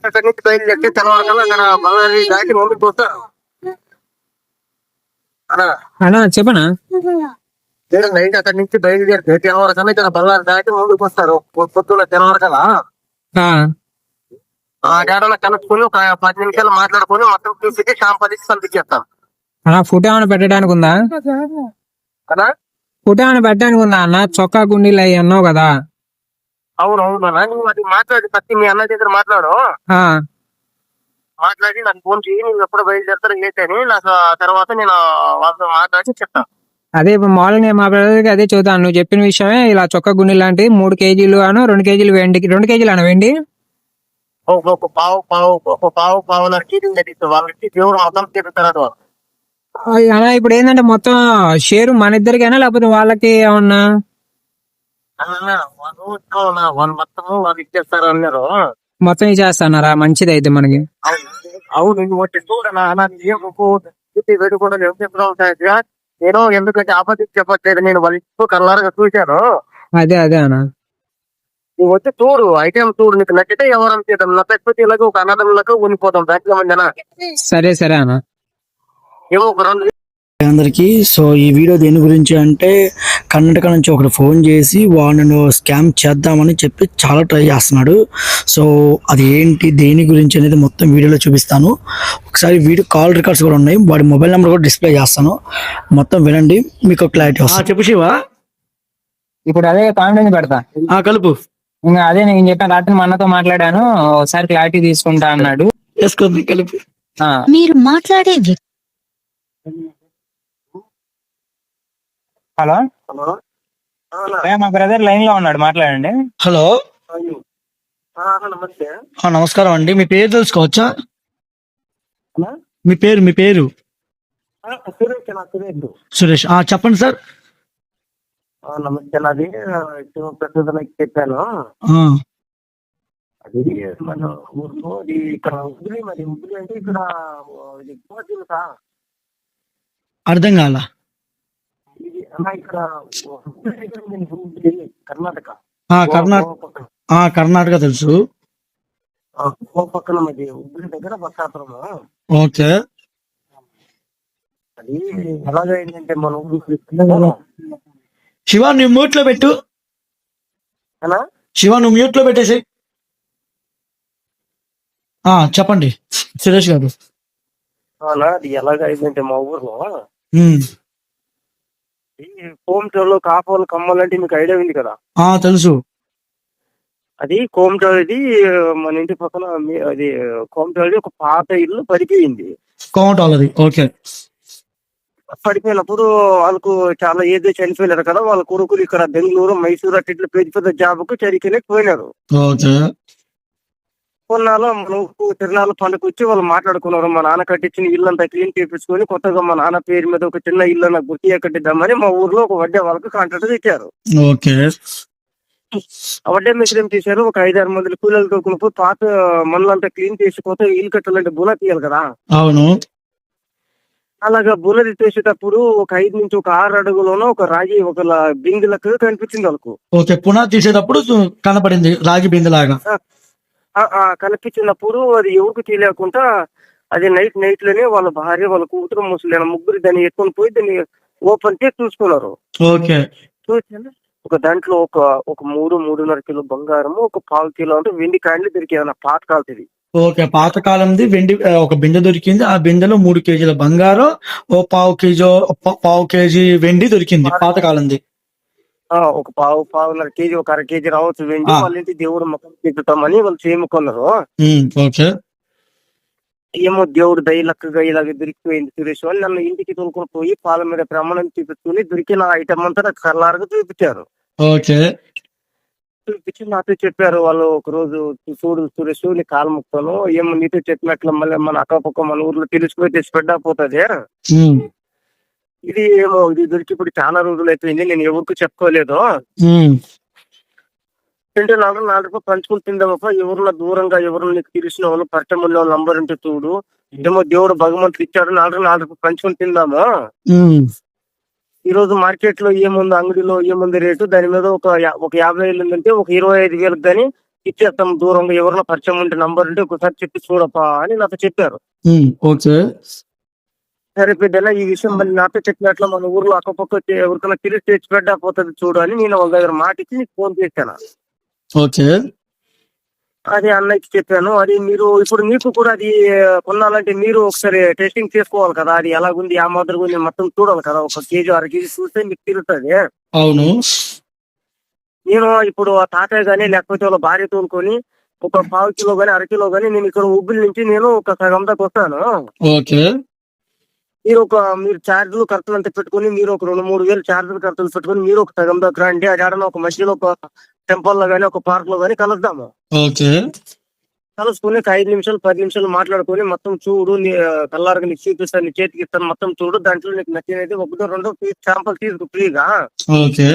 అక్కడి నుంచి బయలుదేరితే తెల్లవారుకల్లా అక్కడ బళ్ళారి దాటి ముందుకు వస్తారు అన్నా చెప్పనా? నైట్ అక్కడి నుంచి బయలుదేరితే తెల్లవారుకల్లా ఇక్కడ బళ్ళారి దాటి ముందుకు వస్తారు. పొద్దున్న తెల్లవారుకల్లా ఆ డేటా కనుక్కొని ఒక 10 నిమిషాలు మాట్లాడుకొని మొత్తం చూసి షాంపదిసి పంపించేస్తాం. అన్నా ఫుడ్ ఏమైనా పెట్టడానికి ఉందా? కదా ఫుడ్ ఏమైనా పెట్టడానికి ఉందా అన్న? చొక్కా గుండీలు అవి అన్నావు కదా. అవును నువ్వు అది మాట్లాడి పత్తి మీ అన్న దగ్గర మాట్లాడు. మాట్లాడి నాకు ఫోన్ చేయి, నువ్వు ఎప్పుడు బయలుదేరుతారు ఏంటి అని. నాకు ఆ తర్వాత నేను వాళ్ళతో మాట్లాడి చెప్తాను. అదే ఇప్పుడు మామూలుగా మా బ్రదర్కి అదే చూద్దాను. నువ్వు చెప్పిన విషయమే ఇలా చొక్కా గుండీ లాంటివి 3 కేజీలు అను 2 కేజీలు వెండి, 2 కేజీలు అన్న వెండి ఒక పావున్నర కేజీ వాళ్ళకి దేవుడు మొత్తం తిరుగుతారు. అలా ఇప్పుడు ఏంటంటే మొత్తం షేరు మన ఇద్దరికైనా లేకపోతే వాళ్ళకి ఏమన్నా? వాళ్ళు మొత్తము వాళ్ళు ఇచ్చేస్తారు అన్నారు. మొత్తం ఇచ్చేస్తున్నారా? మంచిది అయితే మనకి. అవును నువ్వు చూడనా వేడుకుండా నేను ఎందుకంటే ఆపత్తి చెప్పట్లేదు, నేను వాళ్ళ ఇంట్లో కల్లారగా చూశాను. అదే అన్న నువ్వు వచ్చి చూడు, ఐటమ్ చూడు, నీకు నచ్చితే ఎవరైనా చేద్దాం, నచ్చకపోతే ఇలాగ ఒక అన్నదమ్ములకు ఉనిపోతాం. దాంట్లో మందినా సరే అన్న. ఏమో ఒక 2 అందరికి. సో ఈ వీడియో దేని గురించి అంటే కర్ణాటక నుంచి ఒకటి ఫోన్ చేసి వాడిని స్కామ్ చేద్దామని చెప్పి చాలా ట్రై చేస్తున్నాడు. సో అది ఏంటి దేని గురించి అనేది మొత్తం వీడియోలో చూపిస్తాను. ఒకసారి వీడియో కాల్ రికార్డ్స్ కూడా ఉన్నాయి, వాడి మొబైల్ నెంబర్ కూడా డిస్ప్లే చేస్తాను. మొత్తం వినండి, మీకు క్లారిటీ వస్తుంది. చెప్పు శివ. ఇప్పుడు అదే కాన్ఫిడెన్స్ పెడతా. కలుపు. ఇంకా అదే నేను చెప్పాను, రాత్రి మా అన్నతో మాట్లాడాను, ఒకసారి క్లారిటీ తీసుకుంటా అన్నాడు. వేసుకోండి కలుపు. మీరు మాట్లాడే హలో మా బ్రదర్ లైన్ లో ఉన్నాడు, మాట్లాడండి. హలో నమస్తే. నమస్కారం అండి, మీ పేరు తెలుసుకోవచ్చా? మీ పేరు సురేష్. చెప్పండి సార్. నమస్తే. నాది ప్రస్తుతానికి చెప్పాను. అది మన ఊరు ఇక్కడ ఉద్రి, మరి ఉద్రి అంటే ఇక్కడ అర్థం కాల. ఇక్కడ కర్ణాటక. కర్ణాటక తెలుసు. పక్కన మరి ఉద్రి దగ్గర బస్సాపురం. ఓకే. అది ఎలాగైందంటే మన ఊరు శివ నువ్వు మ్యూట్ లో పెట్టు. శివ నువ్వు మ్యూట్ లో పెట్టేసి. చెప్పండి సురేష్ గారు. అది ఎలాగైందంటే మా ఊర్లో కోమటోళ్ళు, కాపోలు, కమ్మలు అంటే మీకు ఐడియా ఉంది కదా? తెలుసు. అది కోమటోళ్ళది మన ఇంటి పక్కన. అది కోమటోళ్ళది ఒక పాత ఇల్లు పడిపోయింది. కోమటోళ్ళది. ఓకే. పడిపోయినప్పుడు వాళ్ళకు చాలా ఏదో చనిపోయినారు కదా, వాళ్ళ కొడుకులు ఇక్కడ బెంగళూరు, మైసూరు అట్లా పెద్ద పెద్ద జాబ్కు చరికనే పోయినారు. కొన్నాళ్ళు మన తిరునాళ్ళ పండుగ వచ్చి వాళ్ళు మాట్లాడుకున్నారు. మా నాన్న కట్టించిన ఇల్లు అంతా క్లీన్ చేయించుకొని కొత్తగా మా నాన్న పేరు మీద ఒక చిన్న ఇల్లు నాకు గుర్తిగా కట్టిద్దామని మా ఊర్లో ఒక వడ్డే వాళ్ళకి కాంట్రాక్ట్ ఇచ్చారు. ఆ వడ్డే మిషన్ ఏం చేశారు, ఒక 5-6 మంది కూలీలు తోకున్నప్పుడు పాత మనలంతా క్లీన్ చేసిపోతే ఇల్లు కట్టాలంటే బుల తీయాలి కదా. అవును. అలాగా బులది తీసేటప్పుడు ఒక 5 నుంచి ఒక 6 అడుగులోనో ఒక రాగి ఒక బిందెలకు కనిపించింది వాళ్ళకు. ఓకే. పునాది తీసేటప్పుడు కనపడింది రాగి బిందెలాగా. కనిపించినప్పుడు అది ఎవరికి తెలియకుండా అది నైట్ లోనే వాళ్ళ భార్య, వాళ్ళ కూతురు, ముసలి ముగ్గురు దాన్ని ఎత్తుకొని పోయి దాన్ని ఓపెన్ చేసి చూసుకున్నారు. చూసి ఒక దాంట్లో ఒక 3-3.5 కిలో బంగారము, ఒక 1/4 కిలో అంటే వెండి కాయలు దొరికాయి. పాత కాలది. ఓకే. పాతకాలంది వెండి ఒక బిందె దొరికింది. ఆ బిందెలో 3 కేజీల బంగారం, ఓ 1/4 కేజీ వెండి దొరికింది పాతకాలంది. ఒక పావున్నర కేజీ, ఒక 1/2 కేజీ రావచ్చు వెండి. వాళ్ళ ఇంటి దేవుడు మొక్కలు తిప్పుతామని వాళ్ళు చేముకున్నారు. ఏమో దేవుడు దయలక్కగా ఇలాగ దొరికిపోయింది సురేష్ అని నన్ను ఇంటికి తోలుకొని పోయి పాల మీద ప్రమాణం చూపించుకుని దొరికిన ఐటమ్ అంతా నాకు కర్లారుగా చూపించారు. చూపించి నాతో చెప్పారు వాళ్ళు, ఒక రోజు చూడు సురేష్ నీ కాలు ముక్తాను, ఏమో నీతో చెప్పినట్లు మళ్ళీ మన అక్కపక్క మన ఊర్లో తెలుసుకుని తెచ్చి పెట్టకపోతుంది. ఇది ఏమో ఇది దొరికి ఇప్పుడు చాలా రోజులు అయిపోయింది, నేను ఎవరికి చెప్పుకోలేదు. 4 రూపాయలు పంచుకుని తిందామప్ప, ఎవరున్నా దూరంగా ఎవరు నీకు తెలిసిన వాళ్ళు పరిచయం ఉన్న వాళ్ళు నంబర్ ఉంటే చూడు, ఏమో దేవుడు భగవంతుడు ఇచ్చాడు, 4 రూపాయలు పంచుకుని తిందామా. ఈ రోజు మార్కెట్ లో ఏముంది, అంగడిలో ఏముంది రేటు, దాని మీద ఒక 50,000 ఉందంటే ఒక 25,000 కానీ ఇచ్చేస్తాం దూరంగా, ఎవరైనా పరిచయం ఉంటే నంబర్ ఉంటే ఒకసారి చెప్పి చూడపా అని నాతో చెప్పారు. ఓకే. సరే పెద్దనా, ఈ విషయం మళ్ళీ నాతో చెప్పినట్లు మన ఊర్లో అక్కపక్క ఎవరికైనా తెలిస్తే స్ప్రెడ్ అయిపోతుంది చూడు అని నేను వాళ్ళ దగ్గర మాట ఇచ్చి నీకు ఫోన్ చేశాను. ఓకే. అది అన్నయ్యకి చెప్పాను. అది మీరు ఇప్పుడు మీకు కూడా అది కొనాలంటే మీరు ఒకసారి టెస్టింగ్ చేసుకోవాలి కదా, అది ఎలాగుంది ఆ మాదిరిగా ఉంది మొత్తం చూడాలి కదా. 1 కేజీ 1/2 కేజీ చూస్తే మీకు తిరుగుతుంది. అవును. నేను ఇప్పుడు ఆ తాతయ్య గానీ లేకపోతే వాళ్ళ భార్య తోలుకొని ఒక 1/4 కిలో గానీ 1/2 కిలో గానీ నేను ఇక్కడ ఉబ్బిలి నుంచి నేను ఒక సగం దాకా వస్తాను. ఓకే. మీరు ఛార్జీలు ఖర్చులు అంతా పెట్టుకుని మీరు ఒక 2-3 వేలు ఛార్జీలు ఖర్చులు పెట్టుకుని మీరు ఒక సగం దాకా రండి. అది ఆడన ఒక మధ్యలో ఒక టెంపుల్ లో గానీ ఒక పార్క్ లో గానీ కలుద్దాము. ఓకే. కలుసుకుని ఒక 5 నిమిషాలు 10 నిమిషాలు మాట్లాడుకొని మొత్తం చూడు, కల్లారగా నీకు చూపిస్తాను, నీ చేతికి ఇస్తాను, మొత్తం చూడు, దాంట్లో నీకు నచ్చినది 1-2 శాంపుల్ తీసుకో ఫ్రీగా. ఓకే.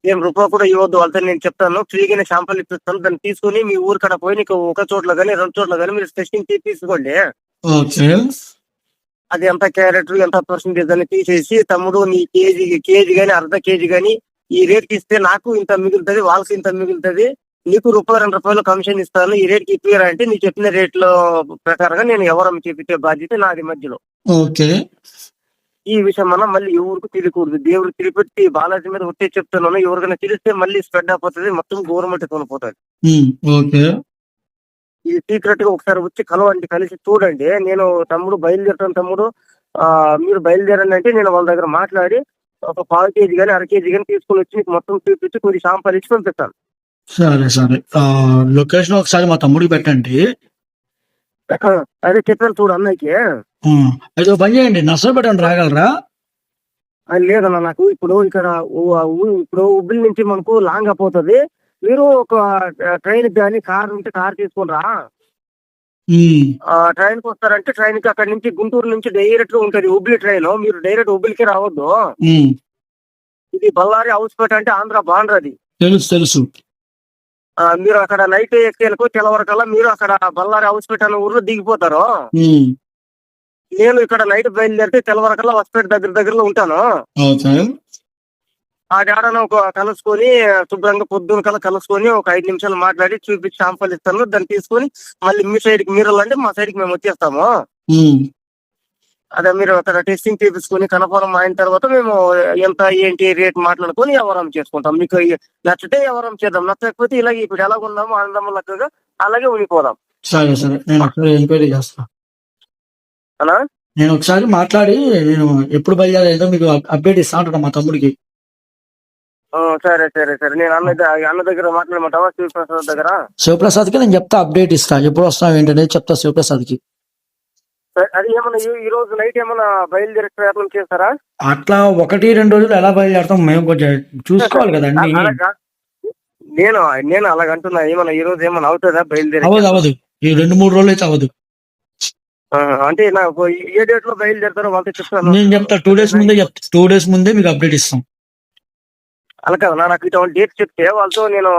ఏం రూపాయి కూడా ఇవ్వద్దు వాళ్ళతో, నేను చెప్తాను ఫ్రీగానే శాంపుల్ ఇప్పిస్తాను. దాన్ని తీసుకుని మీ ఊరు కడ పోయి నీకు ఒక చోట్ల గానీ 2 చోట్ల గానీ మీరు టెస్టింగ్ తీసుకోండి. ఓకే. అది ఎంత క్యారెట్ ఎంత పర్సెంటేజ్ అని తీసేసి, తమ్ముడు నీ కేజీ గానీ 1/2 కేజీ గానీ ఈ రేట్కి ఇస్తే నాకు ఇంత మిగులుతుంది, వాళ్ళకి ఇంత మిగులుతుంది, నీకు ₹2-2 కమిషన్ ఇస్తాను, ఈ రేట్కి ఇప్పిరా అంటే నీ చెప్పిన రేట్లో ప్రకారంగా నేను ఎవరమ్మ చెప్పితే బాధ్యత నాది మధ్యలో. ఓకే. ఈ విషయం అన్న మళ్ళీ ఎవరికి తెలియకూడదు. దేవుడు తిరిపెట్టి బాలాజీ మీద ఒట్టే చెప్తున్నాను, ఎవరికైనా తెలిస్తే మళ్ళీ స్ప్రెడ్ అయిపోతుంది, మొత్తం గవర్నమెంట్ కొనిపోతుంది. ఓకే. ఈ సీక్రెట్ గా ఒకసారి వచ్చి కలవండి, కలిసి చూడండి. నేను తమ్ముడు బయలుదేరుతాను తమ్ముడు, మీరు బయలుదేరండి అంటే నేను వాళ్ళ దగ్గర మాట్లాడి ఒక 1/4 కేజీ గానీ 1/2 కేజీ గానీ తీసుకుని వచ్చి మీకు మొత్తం చూపించి కొన్ని శాంపుల్ ఇచ్చి పంపిస్తాను. సరే సరే. లొకేషన్ ఒకసారి మా తమ్ముడికి పెట్టండి. అదే చెప్పాను చూడు అన్నయ్యకి. అయితే పని చేయండి, నర్సరావుపేట రాగలరా? అది లేదన్నా నాకు ఇప్పుడు ఇక్కడ ఇప్పుడు ఉబ్బిలి నుంచి మనకు లాంగ్ అయిపోతుంది. మీరు ఒక ట్రైన్ కానీ కార్ ఉంటే కార్ తీసుకుని రా. ట్రైన్ కి వస్తారంటే ట్రైన్ కి అక్కడి నుంచి గుంటూరు నుంచి డైరెక్ట్ ఉంటది హుబ్లీ ట్రైన్. మీరు డైరెక్ట్ హుబ్లీకి రావద్దు. ఇది బళ్ళారి హౌస్పేట అంటే ఆంధ్ర బాండ్ర అది. తెలుసు. మీరు అక్కడ నైట్ ఎక్కేలకు తెల్లవరకల్లా మీరు అక్కడ బళ్ళారి హౌస్పేట అనే ఊర్లో దిగిపోతారు. నేను ఇక్కడ నైట్ బయలుదేరితే తెల్లవరకల్లా హౌస్పేట దగ్గరలో ఉంటాను. ఆ డాడను ఒక కలుసుకొని శుభ్రంగా పొద్దున్న కల్లా కలుసుకొని ఒక 5 నిమిషాలు మాట్లాడి చూపించి శాంపుల్ ఇస్తాను. దాన్ని తీసుకొని మళ్ళీ మీ సైడ్ కి మీరు అంటే మా సైడ్ కి మేము వచ్చేస్తాము. అదే మీరు అక్కడ టెస్టింగ్ చేపించుకొని కన్ఫర్మ్ అయిన తర్వాత మేము ఎంత ఏంటి రేట్ మాట్లాడుకొని వ్యవహారం చేసుకుంటాం. మీకు నచ్చితే వ్యవహారం చేద్దాం, నచ్చకపోతే ఇలాగే ఇప్పుడు ఎలాగ ఉన్నాము ఆనందం లెక్కగా అలాగే ఉండిపోదాం. సరే సరే, నేను ఒకసారి ఎంక్వైరీ చేస్తా అలా. నేను ఒకసారి మాట్లాడి నేను ఎప్పుడు బయలుదేరేదో మీకు అప్డేట్ ఇస్తా ఉంటాను మా తమ్ముడికి. సరే సరే సరే, నేను అన్న దగ్గర మాట్లాడమంటావా? శివప్రసాద్ దగ్గర. శివప్రసాద్ కి నేను చెప్తా, అప్డేట్ ఇస్తా, ఎప్పుడు వస్తావు ఏంటనేది చెప్తా శివప్రసాద్ కి. అది ఏమన్నా ఈ రోజు నైట్ ఏమన్నా బయలుదేరే ప్రయత్నం చేస్తారా? అట్లా 1-2 రోజులు ఎలా బయలుదేరుతాం మేము కొంచెం చూసుకోవాలి కదండి. నేను అలాగంటున్నా, ఏమన్నా ఈ రోజు ఏమన్నా అవుతుందా బయలుదేరి? అవ్వదు, ఈ 2-3 రోజులు అయితే అవ్వదు. అంటే నాకు ఏ డేట్ లో బయలుదేరుతారో వాళ్ళతో చెప్తాను. నేను చెప్తా, 2 డేస్ ముందే చెప్తా, 2 డేస్ ముందే మీకు అప్డేట్ ఇస్తాం. అలా కదా, నాకు ఇటువంటి డేట్ చెప్తే వాళ్ళతో నేను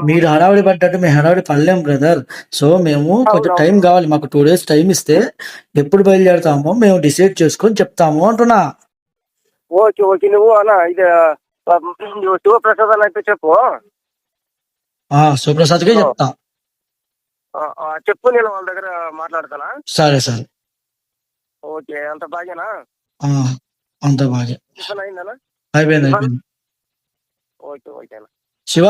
మీరు హడావిడి పడ్డట్టు మేము హడావిడి పడలేం బ్రదర్. సో మేము కొంచెం టైం కావాలి, మాకు 2 డేస్ టైం ఇస్తే ఎప్పుడు బయలుదేరుతామో మేము డిసైడ్ చేసుకొని చెప్తాము అంటున్నా. ఓకే ఓకే, నువ్వు అన్న ఇది శివప్రసాద్ అని అయితే చెప్పు. శివప్రసాద్ కే చెప్తా. చెప్పు, నేను వాళ్ళ దగ్గర మాట్లాడతానా? సరే సరే. ఓకే, అంత బాగేనా? అంత బాగా అయిందనా? అయిపోయింది. Okay okay. శివ